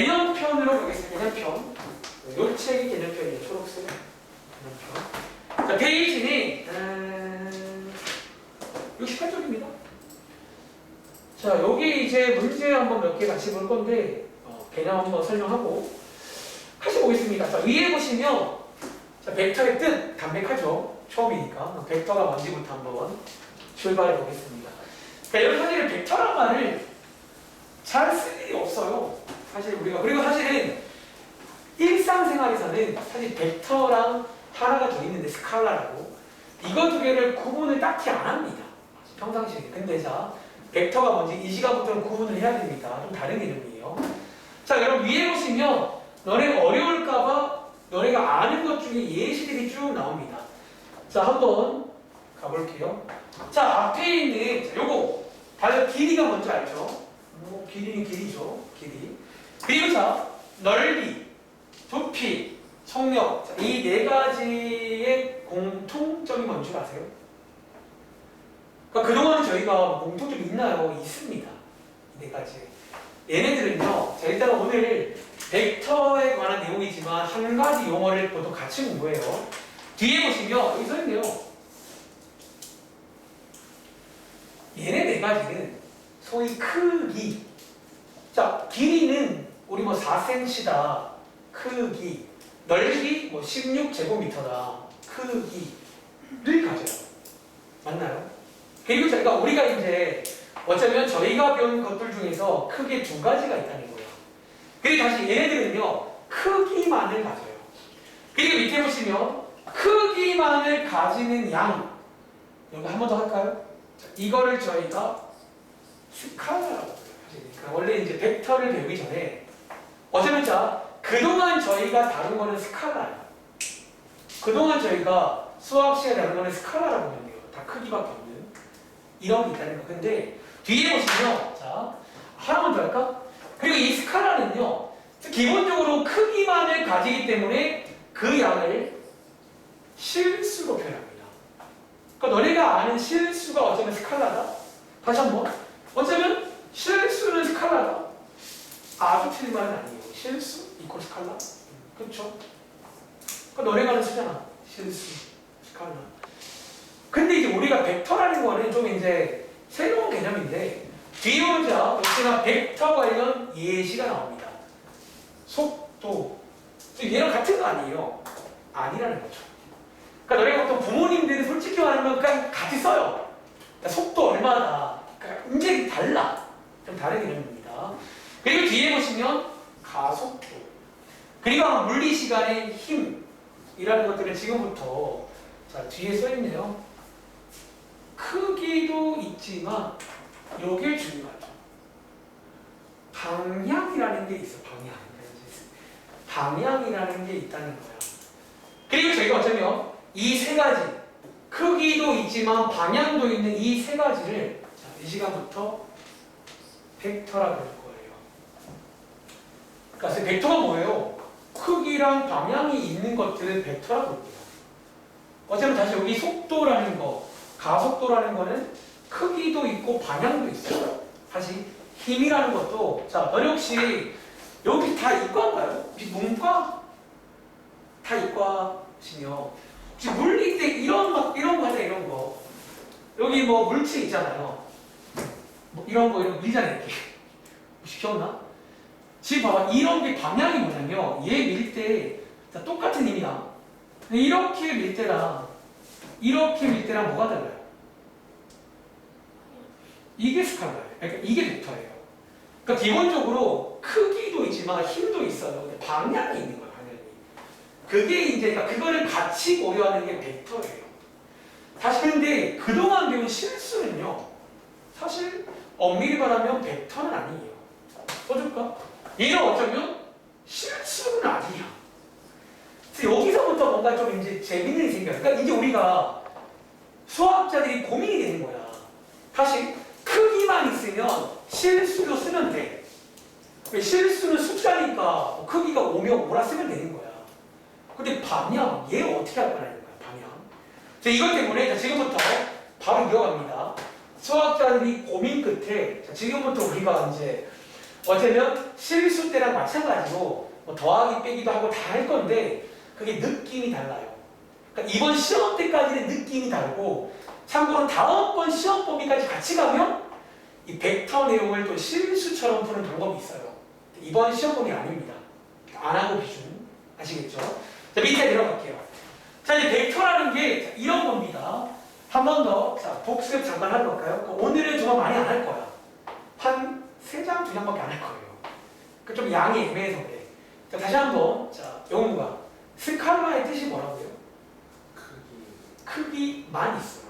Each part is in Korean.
개념편으로 가겠습니다. 개념편. 요 책이 개념편이에요. 초록색 개념편. 자, 페이지는 68쪽입니다. 자, 여기 이제 문제 한번 몇 개 같이 볼 건데 개념 한번 설명하고 같이 보겠습니다. 자, 위에 보시면 자, 벡터의 뜻 담백하죠. 처음이니까 벡터가 뭔지부터 한번 출발해 보겠습니다. 그러니까 여러분 사실 벡터란 말을 잘 쓸 일이 없어요. 사실 우리가 그리고 사실은 일상생활에서는 사실 벡터랑 하나가 더 있는데 스칼라라고 이거 두 개를 구분을 딱히 안 합니다. 평상시에. 근데 자 벡터가 뭔지 이 시간부터는 구분을 해야 됩니다. 좀 다른 개념이에요. 자 여러분 위에 보시면 너네가 어려울까봐 너네가 아는 것 중에 예시들이 쭉 나옵니다. 자 한번 가볼게요. 자 앞에 있는 자, 요거 다들 길이가 뭔지 알죠? 뭐 길이는 길이죠. 길이. 그리고 자 넓이, 부피, 속력 이 네 가지의 공통점이 뭔지 아세요? 그러니까 그동안은 저희가 공통점이 있나요? 있습니다. 이 네 가지. 얘네들은요. 자 일단 오늘 벡터에 관한 내용이지만 한 가지 용어를 또 같이 공부해요. 뒤에 보시면 여기 써있네요. 얘네 네 가지는 소위 크기. 자 길이는 우리 뭐 4cm다. 크기. 넓이 뭐 16제곱미터다. 크기를 가져요. 맞나요? 그리고 저희가 우리가 이제 어쩌면 저희가 배운 것들 중에서 크게 두 가지가 있다는 거예요. 그리고 다시 얘네들은요 크기만을 가져요. 그리고 밑에 보시면 크기만을 가지는 양 여기 한 번 더 할까요? 자, 이거를 저희가 스칼라라고 해요. 그러니까 원래 이제 벡터를 배우기 전에 어쩌면 자 그동안 저희가 다룬 거는 스칼라예요. 그동안 저희가 수학 시간에 다룬 거는 스칼라라고 하면 돼요. 다 크기밖에 없는 이런 게 있다는 거. 근데 뒤에 보시면 자 하나만 더 할까? 그리고 이 스칼라는요 기본적으로 크기만을 가지기 때문에 그 양을 실수로 표현합니다. 그러니까 너네가 아는 실수가 어쩌면 스칼라다? 다시 한번 어쩌면 실수는 스칼라다? 아주 틀린 말은 아니에요. 실수 이퀄 스칼라? 그렇죠? 그러니까 너네가 아는 수잖아. 실수, 스칼라. 근데 이제 우리가 벡터라는 거는 좀 이제 새로운 개념인데 뒤에 보자 역시나 벡터 관련 예시가 나옵니다. 속도 얘랑 같은 거 아니에요. 아니라는 거죠. 그러니까 너네가 보통 부모님들은 솔직히 말하면 그냥 같이 써요. 그러니까 속도 얼마다. 그러니까 굉장히 달라. 좀 다른 개념입니다. 그리고 뒤에 보시면 가속도. 그리고 물리시간의 힘이라는 것들은 지금부터 자 뒤에 써있네요. 크기도 있지만 이게 중요하죠. 방향이라는 게 있어. 방향이라는 게 있다는 거야. 그리고 저희가 어쩌면 이 세 가지 크기도 있지만 방향도 있는 이 세 가지를 자, 이 시간부터 벡터라고 할 거예요. 그러니까 벡터가 뭐예요? 크기랑 방향이 있는 것들을 벡터라고 할게요. 어쩌면 다시 여기 속도라는 거 가속도라는 거는 크기도 있고 방향도 있어요. 다시 힘이라는 것도 자, 너희 혹시 여기 다 이과인가요? 혹시 문과? 다 이과시며 혹시 물리 때 이런 거 하자 이런 거 여기 뭐 물체 있잖아요. 뭐 이런 거 밀잖아요 이렇게. 혹시 기억나? 지금 봐봐 이런 게 방향이 뭐냐면 얘 밀 때 똑같은 힘이야. 이렇게 밀 때랑 이렇게 밀 때랑 뭐가 달라요? 이게 스칼라예요. 그러니까 이게 벡터예요. 그러니까 기본적으로 크기도 있지만 힘도 있어요. 근데 방향이 있는 거예요. 방향이. 그게 이제 그러니까 그거를 같이 고려하는 게 벡터예요. 사실 근데 그동안 배운 실수는요. 사실 엄밀히 말하면 벡터는 아니에요. 써줄까? 얘는 어쩌면 실수는 아니야. 그래서 여기서부터 뭔가 좀 이제 재밌는 일이 생겨요. 그러니까 이제 우리가 수학자들이 고민이 되는 거야. 다시 크기만 있으면 실수도 쓰면 돼. 실수는 숫자니까 크기가 오면 오라 쓰면 되는 거야. 근데 방향, 얘 어떻게 할 거라는 거야, 방향. 자, 이것 때문에 자, 지금부터 바로 이어갑니다. 수학자들이 고민 끝에 자, 지금부터 우리가 이제 어쩌면 실수 때랑 마찬가지로 뭐 더하기 빼기도 하고 다 할 건데 그게 느낌이 달라요. 그러니까 이번 시험 때까지는 느낌이 다르고 참고로 다음번 시험 범위까지 같이 가면 이 벡터 내용을 또 실수처럼 푸는 방법이 있어요. 이번 시험 범위 아닙니다. 안 하고 비중 아시겠죠? 자, 밑에 내려갈게요. 자, 이제 벡터라는 게 이런 겁니다. 한 번 더, 자, 복습 잠깐 하러 갈까요? 오늘은 정말 많이 안 할 거야. 한 3장, 2장밖에 안 할 거예요. 그 좀 양이 애매해서 그래. 자, 다시 한 번, 자, 영우가 스칼라의 뜻이 뭐라고요? 크기만 있어.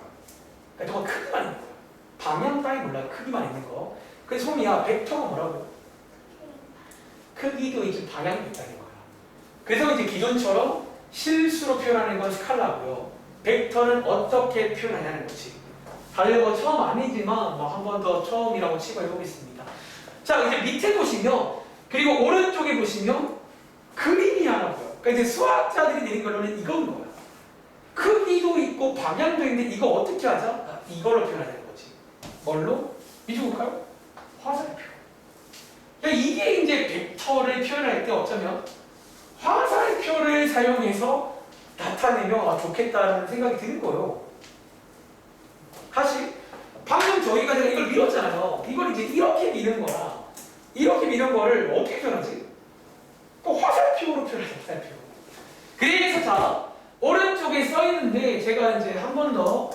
그러니까 정말 크기만 있는 거야. 방향 따위 몰라. 크기만 있는 거. 그래서 소미야, 벡터가 뭐라고? 크기도 있고 방향도 있다는 거야. 그래서 이제 기존처럼 실수로 표현하는 건 스칼라고요. 벡터는 어떻게 표현하냐는 거지. 다른 거 처음 아니지만 뭐 한 번 더 처음이라고 치고 해보겠습니다. 자, 이제 밑에 보시면 그리고 오른쪽에 보시면 그림이 하나 보여. 그러니까 이제 수학자들이 내린 결론은 이건 거야. 크기도 있고 방향도 있는데 이거 어떻게 하자? 이걸로 표현하는 거지. 뭘로? 미쳐볼까요? 화살표. 그러니까 이게 이제 벡터를 표현할 때 어쩌면 화살표를 사용해서 나타내면 좋겠다는 생각이 드는 거예요. 다시 방금 저희가 제가 이걸 밀었잖아요. 이걸 이제 이렇게 미는 거랑 이렇게 미는 거를 어떻게 표현하지? 또 화살표로 표현하죠. 화살표. 그래서 자 오른쪽에 써 있는데 제가 이제 한 번 더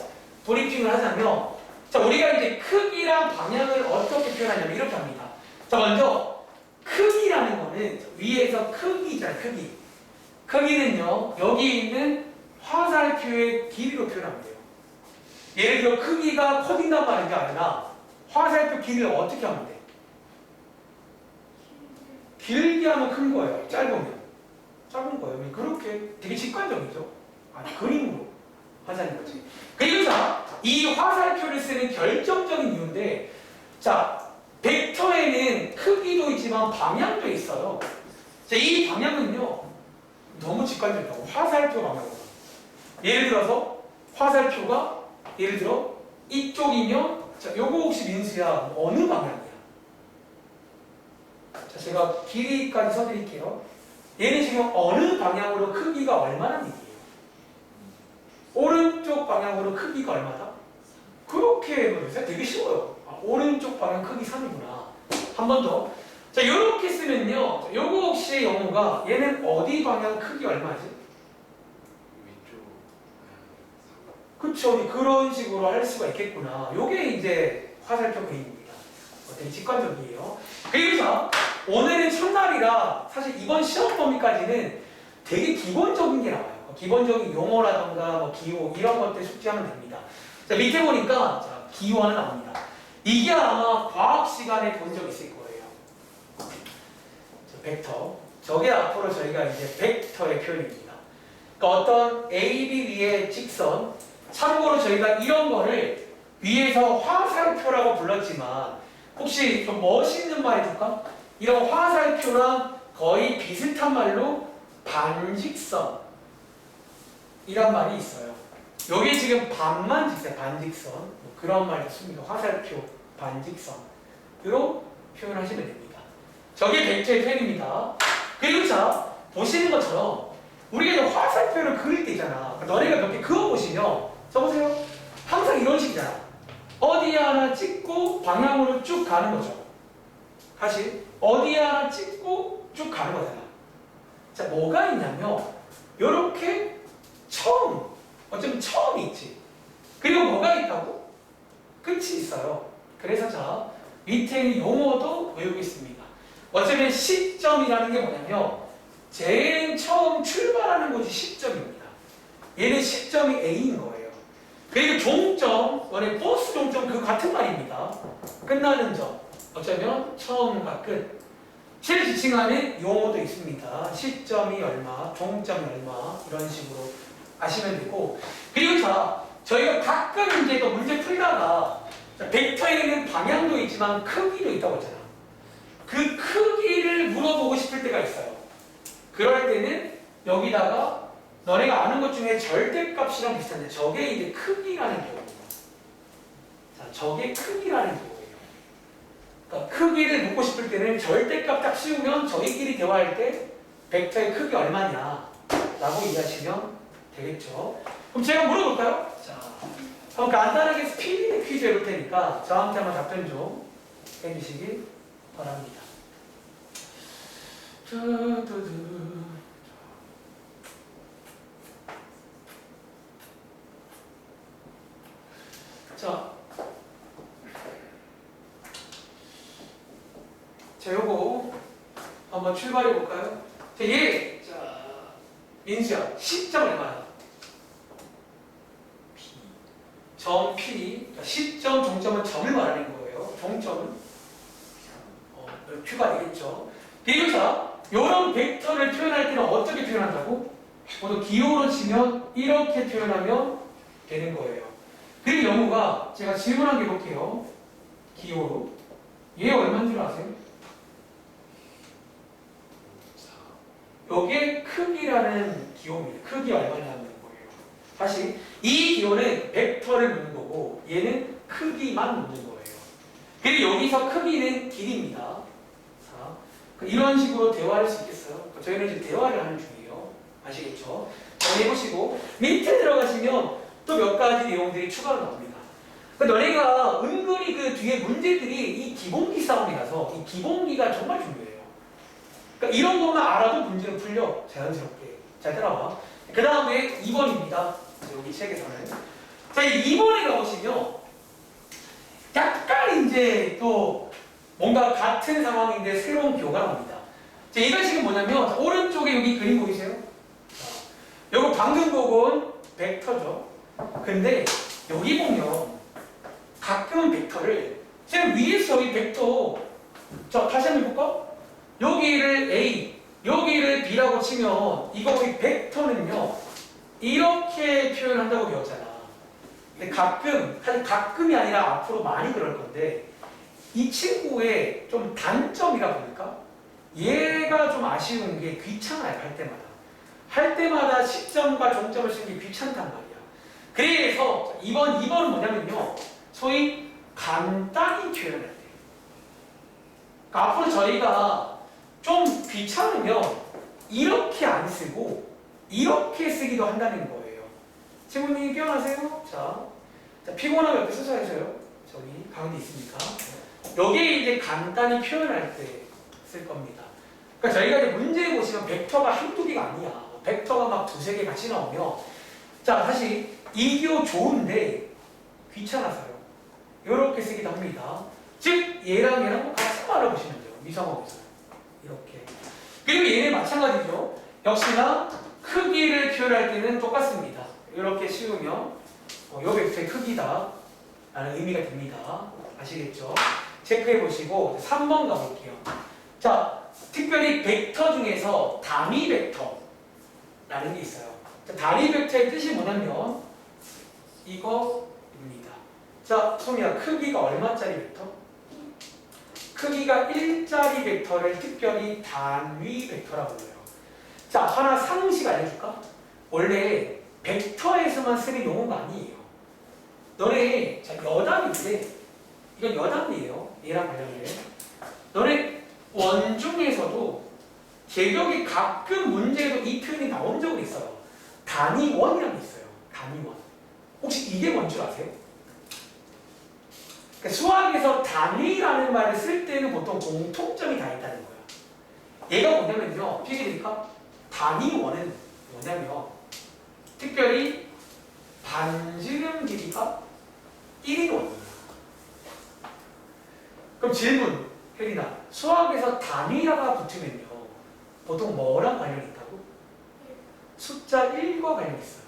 브리핑을 하자면 자 우리가 이제 크기랑 방향을 어떻게 표현하냐면 이렇게 합니다. 자 먼저 크기라는 거는 위에서 크기잖아요. 크기. 크기는요 여기 있는 화살표의 길이로 표현하면 돼요. 예를 들어 크기가 커진단 말인 게 아니라 화살표 길이를 어떻게 하면 돼? 길게 하면 큰 거예요. 짧으면 작은 거예요. 그렇게 되게 직관적이죠. 그림으로 하자는 거지. 그리고 자, 이 화살표를 쓰는 결정적인 이유인데 자, 벡터에는 크기도 있지만 방향도 있어요. 자, 이 방향은요 너무 직관적이라고 화살표 방향으로. 예를 들어서 화살표가 예를 들어 이쪽이면 자, 요거 혹시 민수야 어느 방향이야? 자, 제가 길이까지 써드릴게요. 얘는 지금 어느 방향으로 크기가 얼마나 얘기해요? 오른쪽 방향으로 크기가 얼마다? 그렇게 해보세요. 되게 쉬워요. 오른쪽 방향 크기 3이구나. 한 번 더. 자, 이렇게 쓰면요. 요거 혹시 영어가 얘는 어디 방향 크기 얼마지? 그쵸. 그런 식으로 할 수가 있겠구나. 요게 이제 화살표 그림입니다. 되게 직관적이에요. 그리고 자, 오늘은 첫날이라 사실 이번 시험 범위까지는 되게 기본적인 게 나와요. 기본적인 용어라던가 뭐 기호 이런 것들 숙지하면 됩니다. 자, 밑에 보니까 자, 기호는 나옵니다. 이게 아마 과학 시간에 본 적 있을 거예요. 자, 벡터. 저게 앞으로 저희가 이제 벡터의 표현입니다. 그러니까 어떤 A, B 위의 직선. 참고로 저희가 이런 거를 위에서 화살표라고 불렀지만 혹시 좀 멋있는 말 해줄까? 이런 화살표랑 거의 비슷한 말로 반직선 이란 말이 있어요. 여기 지금 반만 직선, 반직선 뭐 그런 말이 있습니다. 화살표, 반직선으로 표현하시면 됩니다. 저게 벡터의 표현입니다. 그리고 자 보시는 것처럼 우리가 이제 화살표를 그릴 때 있잖아. 너네가 몇 개 그어보시면 써보세요. 항상 이런 식이잖아. 어디 하나 찍고 방향으로 쭉 가는 거죠. 다시 어디 하나 찍고 쭉 가는 거잖아. 자, 뭐가 있냐면 요렇게 처음, 어쩌면 처음이 있지. 그리고 뭐가 있다고? 끝이 있어요. 그래서 자, 밑에 있는 용어도 외우겠습니다. 어쩌면 시점이라는 게 뭐냐면 제일 처음 출발하는 곳이 시점입니다. 얘는 시점이 A인 거예요. 그리고 종점, 원래 버스 종점 그 같은 말입니다. 끝나는 점, 어쩌면 처음과 끝. 실 지칭하는 용어도 있습니다. 시점이 얼마, 종점이 얼마 이런 식으로 아시면 되고 그리고 자, 저희가 가끔 이제 또 문제 풀다가 벡터에는 방향도 있지만 크기도 있다고 했잖아. 그 크기를 물어보고 싶을 때가 있어요. 그럴 때는 여기다가 너네가 아는 것 중에 절대값이랑 비슷한데 저게 이제 크기라는 기호입니다. 자, 저게 크기라는 기호예요. 그러니까 크기를 묻고 싶을 때는 절대값 딱 씌우면 저희끼리 대화할 때 벡터의 크기 얼마냐 라고 이해하시면 되겠죠. 그럼 제가 물어볼까요? 자, 그럼 간단하게 스피드 퀴즈 해볼 테니까 저한테 한번 답변 좀 해주시기 바랍니다. 자, 요거 한번 출발해 볼까요? 자, 민수야, 시점 얼마야? 점 P. 시점, 종점은 점을 말하는 거예요. 종점은 Q가 되겠죠. 그리고 자, 요런 벡터를 표현할 때는 어떻게 표현한다고? 보통 기호로 치면 이렇게 표현하면 되는 거예요. 그리고 영우가 제가 질문 한 개 볼게요. 기호로. 얘 얼마인 줄 아세요? 요게 크기라는 기호입니다. 크기 얼마냐는 거예요. 다시 이 기호는 벡터를 묻는 거고 얘는 크기만 묻는 거예요. 그리고 여기서 크기는 길이입니다. 자, 이런 식으로 대화할 수 있겠어요? 저희는 지금 대화를 하는 중이에요. 아시겠죠? 자, 해보시고 밑에 들어가시면 또 몇 가지 내용들이 추가로 나옵니다. 너네가 은근히 그 뒤에 문제들이 이 기본기 싸움이라서 이 기본기가 정말 중요해요. 그러니까 이런 것만 알아도 문제는 풀려. 자연스럽게. 잘 따라와. 그 다음에 2번입니다. 여기 책에서는. 자, 이 2번에 가보시면 약간 이제 또 뭔가 같은 상황인데 새로운 기호가 나옵니다. 자, 이건 지금 뭐냐면 오른쪽에 여기 그림 보이세요? 요거 방금 보고는 벡터죠. 근데 여기 보면 가끔은 벡터를 지금 위에서 이 벡터 자, 다시 한번 해볼까? 여기를 A, 여기를 B라고 치면 이거 우리 벡터는요 이렇게 표현한다고 배웠잖아. 근데 가끔이 아니라 앞으로 많이 그럴 건데 이 친구의 좀 단점이라 보니까 얘가 좀 아쉬운 게 귀찮아요. 할 때마다 시점과 종점을 쓰는 게 귀찮단 말이야. 그래서 2번은 뭐냐면요 소위 간단히 표현할 때 그러니까 앞으로 저희가 좀 귀찮으면 이렇게 안 쓰고 이렇게 쓰기도 한다는 거예요. 친구님 깨어나세요. 자, 피곤하면 옆에 서서 해줘요. 저기 가운데 있으니까. 여기에 이제 간단히 표현할 때 쓸 겁니다. 그러니까 저희가 이제 문제 보시면 벡터가 한두 개가 아니야. 벡터가 막 두세 개 같이 나오면 자, 다시 이 기호 좋은데 귀찮아서요. 이렇게 쓰기도 합니다. 즉 얘랑 같이 말해보시면 돼요. 미상업에서 이렇게. 그리고 얘는 마찬가지죠. 역시나 크기를 표현할 때는 똑같습니다. 이렇게 씌우면 요 벡터의 크기다 라는 의미가 됩니다. 아시겠죠? 체크해 보시고 3번 가볼게요. 자, 특별히 벡터 중에서 단위 벡터라는 게 있어요. 단위 벡터의 뜻이 뭐냐면 이거입니다. 자, 소미야, 크기가 얼마짜리 벡터? 크기가 1짜리 벡터를 특별히 단위 벡터라고 불러요. 자, 하나 상식 알려줄까? 원래 벡터에서만 쓰는 용어가 아니에요. 너네 자, 여담인데 이건 여담이에요. 얘랑 관련해. 너네 원중에서도 개격이 가끔 문제에도 이 표현이 나온 적은 있어요. 단위원이라는 게 있어요. 단위원. 혹시 이게 뭔 줄 아세요? 그러니까 수학에서 단위라는 말을 쓸 때는 보통 공통점이 다 있다는 거야. 얘가 뭐냐면요. 비교드릴까? 단위원은 뭐냐면 특별히 반지름 길이가 1인 원이에요. 그럼 질문, 혜린아. 수학에서 단위라가 붙으면요. 보통 뭐랑 관련이 있다고? 숫자 1과 관련이 있어요.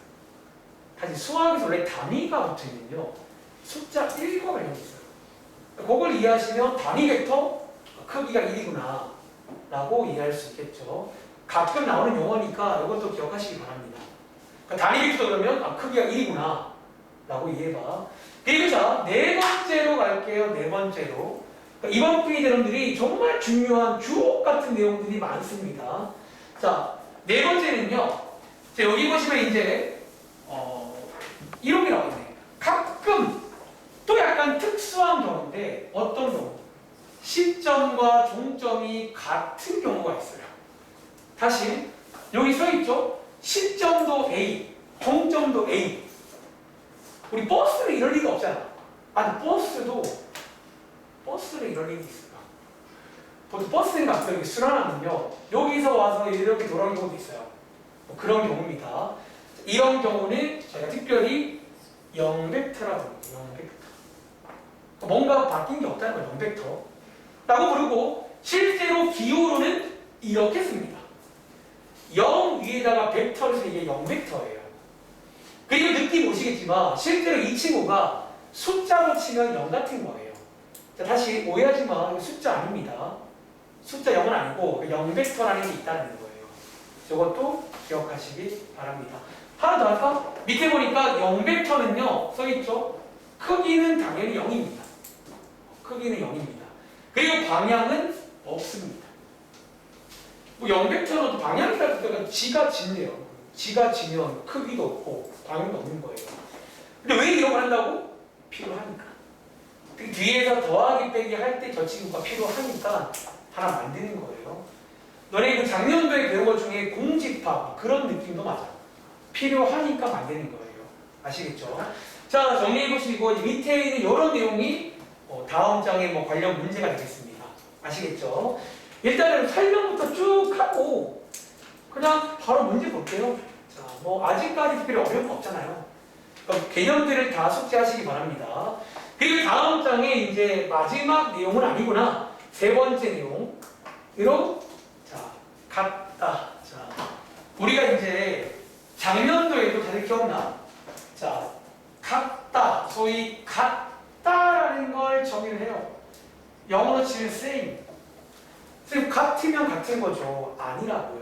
다시 수학에서 원래 단위가 붙으면요. 숫자 1과 관련이 있어요. 그걸 이해하시면 단위 벡터 크기가 1이구나 라고 이해할 수 있겠죠. 가끔 나오는 용어니까 이것도 기억하시기 바랍니다. 그러니까 단위 벡터 그러면 크기가 1이구나 라고 이해해봐. 그리고 자, 네 번째로 갈게요. 네 번째로. 그러니까 이번 분위 대론들이 정말 중요한 주옥 같은 내용들이 많습니다. 자, 네 번째는요. 자, 여기 보시면 이제 이런 게 나와 있네. 가끔 또 약간 특수한 경우인데 어떤 경우? 시점과 종점이 같은 경우가 있어요. 다시 여기 써 있죠? 시점도 A, 종점도 A. 우리 버스는 이럴 리가 없잖아. 아니 버스는 이럴 일이 있어요. 보통 버스는 가끔 이렇게 순환하면요, 여기서 와서 이렇게 돌아오는 경우도 있어요. 뭐 그런 경우입니다. 이런 경우는 저희가 특별히 0벡터라고 합니다. 0벡터. 뭔가 바뀐 게 없다는 거예요. 0벡터 라고 부르고, 실제로 기호로는 이렇게 씁니다. 0 위에다가 벡터를 쓰는 게 0벡터예요. 그리고 느낌 오시겠지만 실제로 이 친구가 숫자로 치면 0 같은 거예요. 자, 다시 오해하지 마. 숫자 아닙니다. 숫자 0은 아니고 0벡터라는 게 있다는 거예요. 이것도 기억하시기 바랍니다. 하나 더 할까? 밑에 보니까 0벡터는요, 써있죠? 크기는 당연히 0입니다. 크기는 0입니다. 그리고 방향은 없습니다. 뭐 0벡터로도 방향이라도 때가 지가 짓네요. 지가 지면 크기도 없고 방향도 없는 거예요. 근데 왜 이런 걸 한다고? 필요하니까. 뒤에서 더하기 빼기 할 때 저 친구가 필요하니까 하나 만드는 거예요. 너네 그 작년도에 배운 것 중에 공집합 그런 느낌도 맞아. 필요하니까 만드는 거예요. 아시겠죠? 자, 정리해 보시고 밑에 있는 이런 내용이 다음 장에 뭐 관련 문제가 되겠습니다. 아시겠죠? 일단은 설명부터 쭉 하고 그냥 바로 문제 볼게요. 자, 뭐 아직까지 특별히 어려운 거 없잖아요. 그럼 개념들을 다 숙지하시기 바랍니다. 그리고 다음 장에 이제 마지막 내용은 아니구나. 세 번째 내용으로 자, 같다. 자, 우리가 이제 작년도에도 다들 기억나? 자, 같다. 소위 같다라는 걸 정의를 해요. 영어로 치면 same. 선생님, 같으면 같은 거죠. 아니라고요.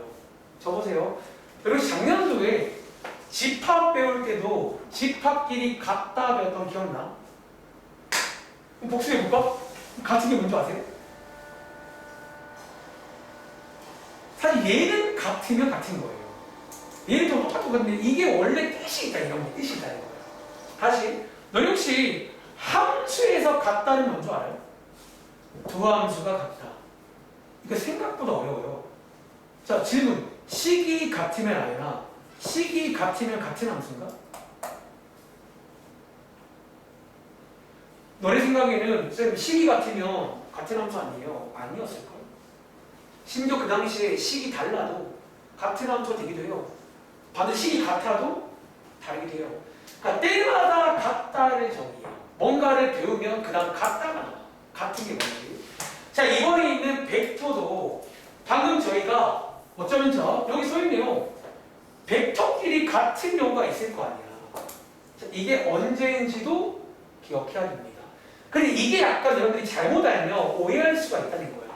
저 보세요. 여러분 작년도에 집합 배울 때도 집합끼리 같다 배웠던 거 기억나? 그럼 복수해볼까? 같은 게 뭔지 아세요? 사실 얘는 같으면 같은 거예요. 얘는 좀 똑같은 건데 이게 원래 뜻이 있다. 이런 거 뜻이 있다는 거예요. 다시, 너희 혹시 함수에서 같다는 뭔지 알아요? 두 함수가 같다. 이거 생각보다 어려워요. 자, 질문. 식이 같으면 아니나 식이 같으면 같은 함수인가? 너네 생각에는 쌤 식이 같으면 같은 함수 아니에요? 아니었을걸? 심지어 그 당시에 식이 달라도 같은 함수가 되기도 해요. 반드시 식이 같아도 다르기도 해요. 그러니까 때마다 같다를 정의해요. 뭔가를 배우면 그 다음 같다가 나와. 같은 게 뭔지. 자, 이번에 있는 벡터도 방금 저희가 어쩌면 여기 써있네요. 벡터끼리 같은 경우가 있을 거 아니야. 자, 이게 언제인지도 기억해야 됩니다. 근데 이게 약간 여러분들이 잘못 알면 오해할 수가 있다는 거야.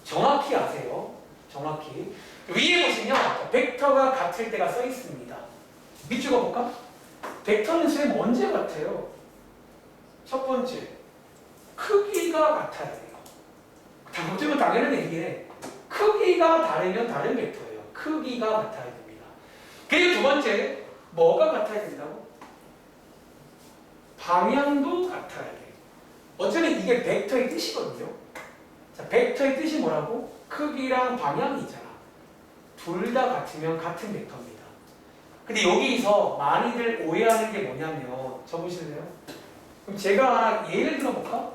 정확히 아세요. 정확히. 위에 보시면 벡터가 같을 때가 써 있습니다. 밑줄거 볼까? 벡터는 선생님 언제 같아요? 첫 번째, 크기가 같아야 돼요. 어쩌면 당연한 얘기네. 크기가 다르면 다른 벡터예요. 크기가 같아야 됩니다. 그리고 두 번째, 뭐가 같아야 된다고? 방향도 같아야 돼요. 어쩌면 이게 벡터의 뜻이거든요. 자, 벡터의 뜻이 뭐라고? 크기랑 방향이 있잖아. 둘 다 같으면 같은 벡터입니다. 근데 여기서 많이들 오해하는 게 뭐냐면, 적으실래요? 그럼 제가 예를 들어볼까?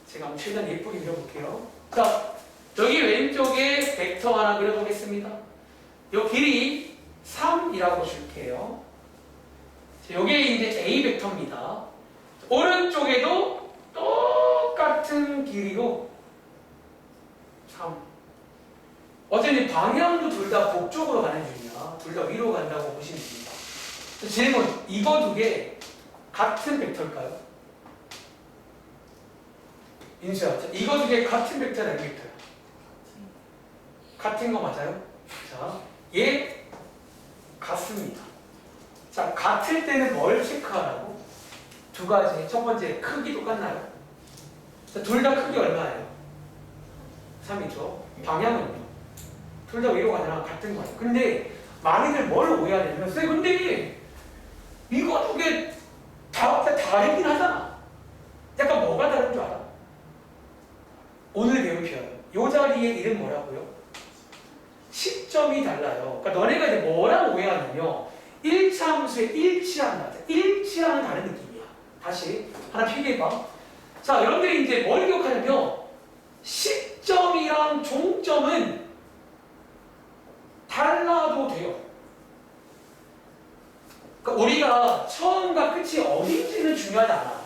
제가 최대한 예쁘게 그려볼게요. 자, 여기 왼쪽에 벡터 하나 그려보겠습니다. 요 길이 3이라고 줄게요. 요게 이제 A 벡터입니다. 오른쪽에도 똑같은 길이로 3. 어쨌든 방향도 둘 다 북쪽으로 가는 중이야. 둘 다 위로 간다고 보시면 됩니다. 질문, 이거 두 개 같은 벡터일까요? 인수야, 이거 두 개 같은 벡터는 아닌 벡터야? 같은 거 맞아요? 자, 얘 같습니다. 자, 같을 때는 뭘 체크하라고? 두 가지. 첫 번째, 크기 똑같나요? 둘 다 크기 얼마예요? 3이죠. 방향은요? 둘 다 위로 가잖아. 같은 거예요. 근데 많이들 뭘 오해하냐면, 쌤, 근데 이거 두 개 다 다르긴 하잖아. 약간 뭐가 다른 줄 알아? 오늘 배운 표현. 요 자리의 이름 뭐라고요? 시점이 달라요. 그러니까 너네가 이제 뭐라고 오해하냐면요. 1차 함수에 일치한다. 일치하는 다른 느낌이야. 다시 하나 필기해봐. 자, 여러분들이 이제 뭘 기억하냐면 시점이랑 종점은 달라도 돼요. 그러니까 우리가 처음과 끝이 어딘지는 중요하지 않아.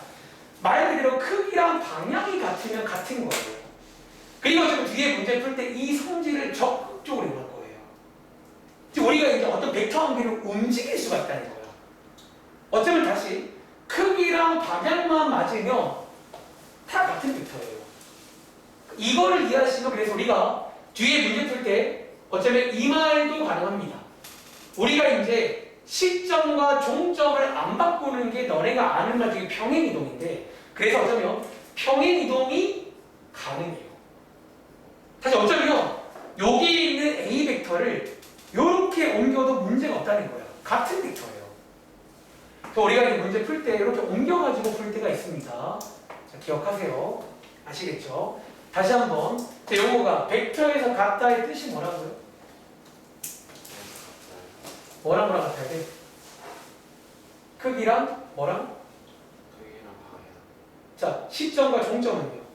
말 그대로 크기랑 방향이 같으면 같은 거예요. 그리고 지금 뒤에 문제 풀 때 이 성질을 적극적으로 이용할 거예요. 지금 우리가 이제 어떤 벡터 관계를 움직일 수가 있다는 거야. 어쩌면 다시 크기랑 방향만 맞으면 다 같은 벡터예요. 이거를 이해하시면 그래서 우리가 뒤에 문제 풀 때 어쩌면 이 말도 가능합니다. 우리가 이제 시점과 종점을 안 바꾸는 게 너네가 아는 말 중에 평행이동인데 그래서 어쩌면 평행이동이 가능해요. 사실 어쩌면 여기 있는 A 벡터를 이렇게 옮겨도 문제가 없다는 거야. 같은 벡터예요. 그래서 우리가 이제 문제 풀 때 이렇게 옮겨가지고 풀 때가 있습니다. 자, 기억하세요. 아시겠죠? 다시 한번. 자, 요거가 벡터에서 같다의 뜻이 뭐라고요? 뭐랑 같아야 돼? 크기랑 뭐랑? 크기랑 방향. 자, 시점과 종점은요?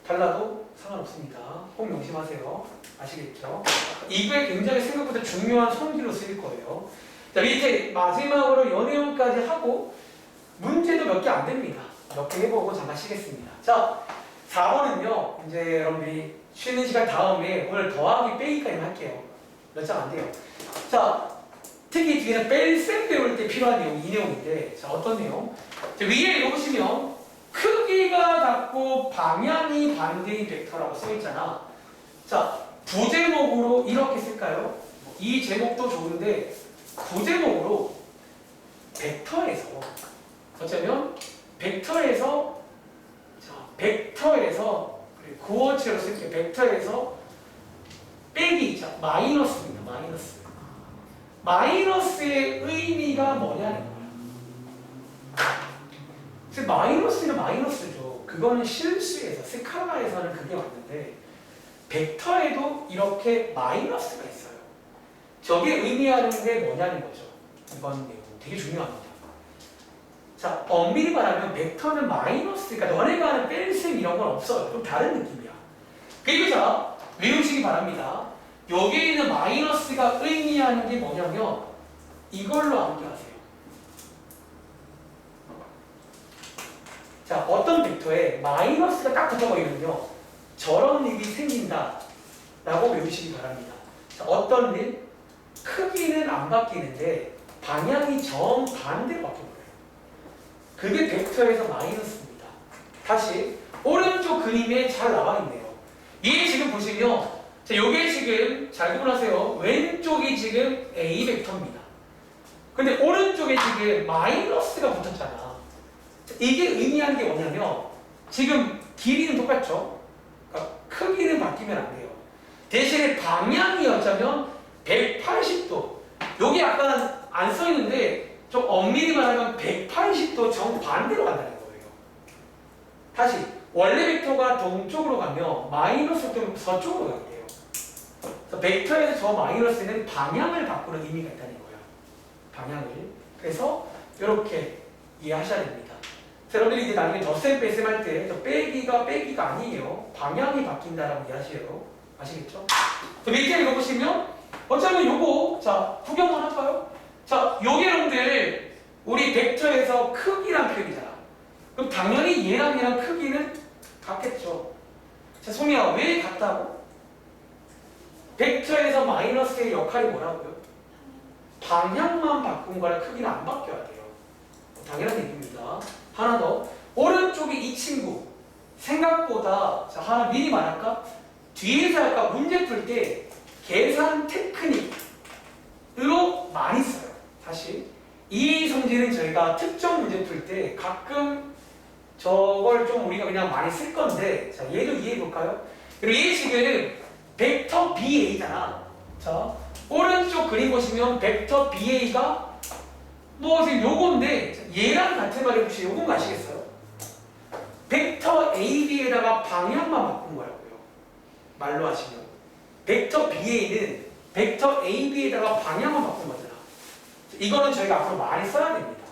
달라도 상관없습니다. 꼭 명심하세요. 아시겠죠? 이게 굉장히 생각보다 중요한 성질로 쓰일 거예요. 자, 밑에 마지막으로 요 내용까지 하고 문제도 몇 개 안 됩니다. 몇 개 해보고 잠깐 쉬겠습니다. 자, 4번은요. 이제 여러분들이 쉬는 시간 다음에 오늘 더하기 빼기까지 할게요. 몇 장 안 돼요. 자, 특히 뒤에는 뺄셈 배울 때 필요한 내용, 이 내용인데 자, 어떤 내용? 자, 위에 이거 보시면 크기가 같고 방향이 반대인 벡터라고 써있잖아. 자, 부제목으로 이렇게 쓸까요? 이 제목도 좋은데 부제목으로 벡터에서 어쩌면 벡터에서 구어체로 쓸게요. 벡터에서 빼기, 자, 마이너스입니다. 마이너스. 마이너스의 의미가 뭐냐는 거야. 마이너스는 마이너스죠. 그거는 실수에서, 스칼라에서는 그게 맞는데 벡터에도 이렇게 마이너스가 있어요. 저게 의미하는 게 뭐냐는 거죠. 이번 내용 되게 중요합니다. 자, 엄밀히 말하면 벡터는 마이너스, 그러니까 너네가 하는 뺄셈 이런 건 없어요. 좀 다른 느낌이야. 그리고 자, 외우시기 바랍니다. 여기에 있는 마이너스가 의미하는 게 뭐냐면 이걸로 암기하세요. 자, 어떤 벡터에 마이너스가 딱 붙어버리면요 저런 일이 생긴다 라고 외우시기 바랍니다. 자, 어떤 일? 크기는 안 바뀌는데 방향이 정반대로 바뀌어버려요. 그게 벡터에서 마이너스입니다. 다시 오른쪽 그림에 잘 나와있네요. 이게 지금 보시면 자, 요게 지금 잘 구분하세요. 왼쪽이 지금 A 벡터입니다. 근데 오른쪽에 지금 마이너스가 붙었잖아. 이게 의미하는 게 뭐냐면 지금 길이는 똑같죠? 그러니까 크기는 바뀌면 안 돼요. 대신에 방향이 어쩌면 180도. 여기 약간 안 써있는데 좀 엄밀히 말하면 180도 정반대로 간다는 거예요. 다시 원래 벡터가 동쪽으로 가면 마이너스 좀 서쪽으로 갈게요. 그래서 벡터에서 저 마이너스는 방향을 바꾸는 의미가 있다는 거예요. 방향을. 그래서 이렇게 이해하셔야 됩니다. 여러분들이 이제 나중에 덧셈 뺄셈 할 때 빼기가 아니에요. 방향이 바뀐다라고 이해하세요. 아시겠죠? 밑에 읽어보시면 어쩌면 요거 자 구경만 할까요? 자 요게 여러분들 우리 벡터에서 크기란 표현이잖아. 그럼 당연히 얘랑 크기는 같겠죠. 자 소미야 왜 같다고? 벡터에서 마이너스의 역할이 뭐라고요? 방향만 바꾼 거라 크기는 안 바뀌어야 돼요. 당연한 얘기입니다. 하나 더. 오른쪽에 이 친구 생각보다 자 하나 미리 말할까? 뒤에서 아까 문제 풀 때 계산 테크닉으로 많이 써요. 다시 이 성질은 저희가 특정 문제 풀 때 가끔 저걸 좀 우리가 그냥 많이 쓸 건데 자 얘도 이해해 볼까요? 그리고 얘 지금 벡터 BA잖아. 자 오른쪽 그림 보시면 벡터 BA가 뭐 지금 요건데 얘랑 같은 말이 혹시 요건 아시겠어요? 벡터 AB에다가 방향만 바꾼 거라고요. 말로 하시면 벡터 BA는 벡터 AB에다가 방향만 바꾼 거잖아. 이거는 저희가 앞으로 많이 써야 됩니다.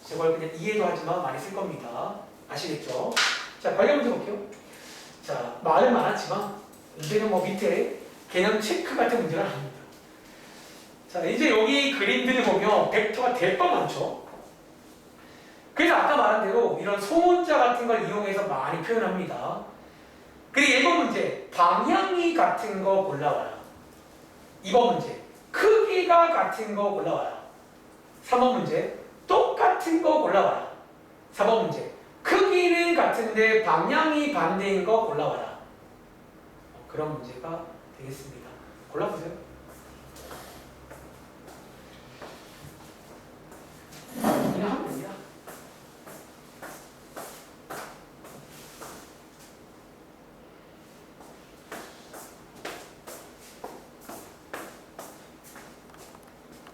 저걸 그냥 이해도 하지만 많이 쓸 겁니다. 아시겠죠? 자, 관련 문제 볼게요. 자, 말은 많았지만 문제는 뭐 밑에 개념 체크 같은 문제가 나옵니다. 자, 이제 여기 그림들을 보면 벡터가 대빵 많죠? 그래서 아까 말한 대로 이런 소문자 같은 걸 이용해서 많이 표현합니다. 그리고 1번 문제, 방향이 같은 거 골라와요. 2번 문제, 크기가 같은 거 골라와요. 3번 문제, 똑같은 거 골라와요. 4번 문제, 크기는 같은데 방향이 반대인 거 골라와라. 그런 문제가 되겠습니다. 골라보세요.